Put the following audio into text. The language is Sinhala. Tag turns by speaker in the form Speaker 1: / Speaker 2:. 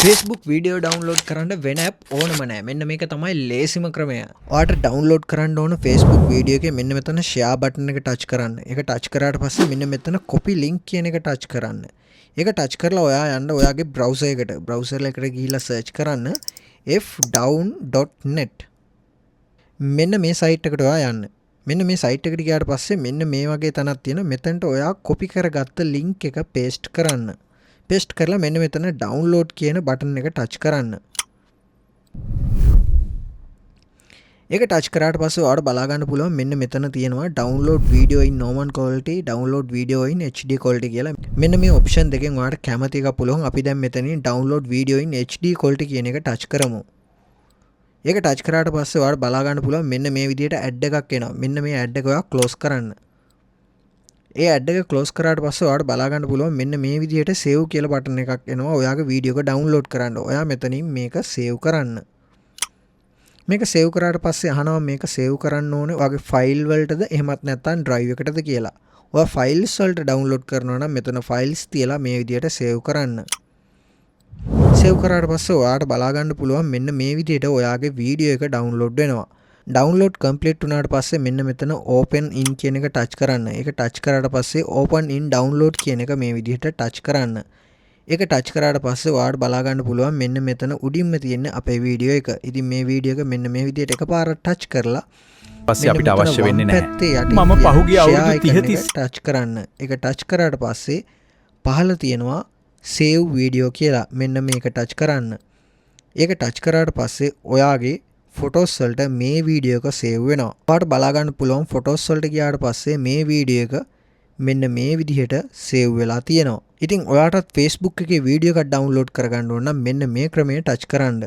Speaker 1: Facebook වීඩියෝ ඩවුන්ලෝඩ් කරන්න වෙන ඇප් ඕනම නෑ. මෙන්න මේක තමයි ලේසිම ක්‍රමය. ඔයාලට ඩවුන්ලෝඩ් කරන්න ඕන Facebook වීඩියෝ එකේ මෙන්න මෙතන share button එක touch කරන්න. ඒක touch කරාට පස්සේ මෙන්න මෙතන copy link කියන එක touch කරන්න. ඒක touch කරලා ඔයා යන්න ඔයාගේ browser එකට. browser එකට ගිහිල්ලා search කරන්න fdown.net. මෙන්න මේ site එකට ඔයා යන්න. මෙන්න මේ site එකට ගියාට පස්සේ මෙන්න මේ වගේ තැනක් තියෙනවා. මෙතනට ඔයා copy කරගත්ත link එක paste කරන්න. पेस्ट करला मैंने मेतන डाउनलोड කියන බටන් එක ටච් කරන්න. ඒක ටච් කරාට පස්සේ ඔයාලට බලා ගන්න පුළුවන් මෙන්න මෙතන තියෙනවා download video in normal quality download video in HD quality කියලා. මෙන්න මේ ඔප්ෂන් දෙකෙන් ඔයාලට කැමති එකක් පුළුවන්. අපි දැන් මෙතනින් download video in HD quality කියන එක ටච් කරමු. ඒක ටච් කරාට පස්සේ ඔයාලට බලා ගන්න පුළුවන් මෙන්න මේ විදිහට ඇඩ් එකක් එනවා. මෙන්න මේ ඇඩ් එක ඔයා ක්ලෝස් කරන්න. ඒ ඇඩ් එක ක්ලෝස් කරාට පස්සේ ඔයාලට බලා ගන්න පුළුවන් මෙන්න මේ විදිහට save කියලා බටන් එකක් එනවා. ඔයාගේ වීඩියෝ එක ඩවුන්ලෝඩ් කරන්න. ඔයා මෙතනින් මේක save කරන්න. මේක save කරාට පස්සේ අහනවා මේක save කරන්න ඕනේ ඔයාගේ ෆයිල් වලටද එහෙමත් නැත්නම් drive එකටද කියලා. ඔයා ෆයිල්ස් වලට ඩවුන්ලෝඩ් කරනවා නම් මෙතන ෆයිල්ස් තියලා මේ විදිහට save කරන්න. save කරාට පස්සේ ඔයාලට බලා ගන්න පුළුවන් මෙන්න මේ විදිහට ඔයාගේ වීඩියෝ එක ඩවුන්ලෝඩ් වෙනවා. डाउनलोड कंप्लीट වුණාට පස්සේ මෙන්න මෙතන open in කියන එක ටච් කරන්න. ඒක ටච් කරාට පස්සේ open in download කියන එක මේ විදිහට ටච් කරන්න. ඒක ටච් කරාට පස්සේ ඔයාලට බලා ගන්න පුළුවන් මෙන්න මෙතන උඩින්ම තියෙන අපේ වීඩියෝ එක. ඉතින් මේ වීඩියෝ එක මෙන්න මේ විදිහට එකපාරට ටච් කරලා
Speaker 2: පස්සේ අපිට අවශ්‍ය වෙන්නේ නැහැ.
Speaker 1: මම පහුගිය අවුරුදු 30 ටච් කරන්න. ඒක ටච් කරාට පස්සේ පහළ තියෙනවා save video කියලා. මෙන්න මේක ටච් කරන්න. ඒක ටච් කරාට පස්සේ ඔයාගේ ෆොටෝස් වලට මේ වීඩියෝ එක සේව් වෙනවා. ඔයාලට බලා ගන්න පුළුවන් ෆොටෝස් වලට ගියාට පස්සේ මේ වීඩියෝ එක මෙන්න මේ විදිහට සේව් වෙලා තියෙනවා. ඉතින් ඔයාටත් Facebook එකේ වීඩියෝ එකක් ඩවුන්ලෝඩ් කරගන්න ඕන නම් මෙන්න මේ ක්‍රමයට ටච් කරන්න.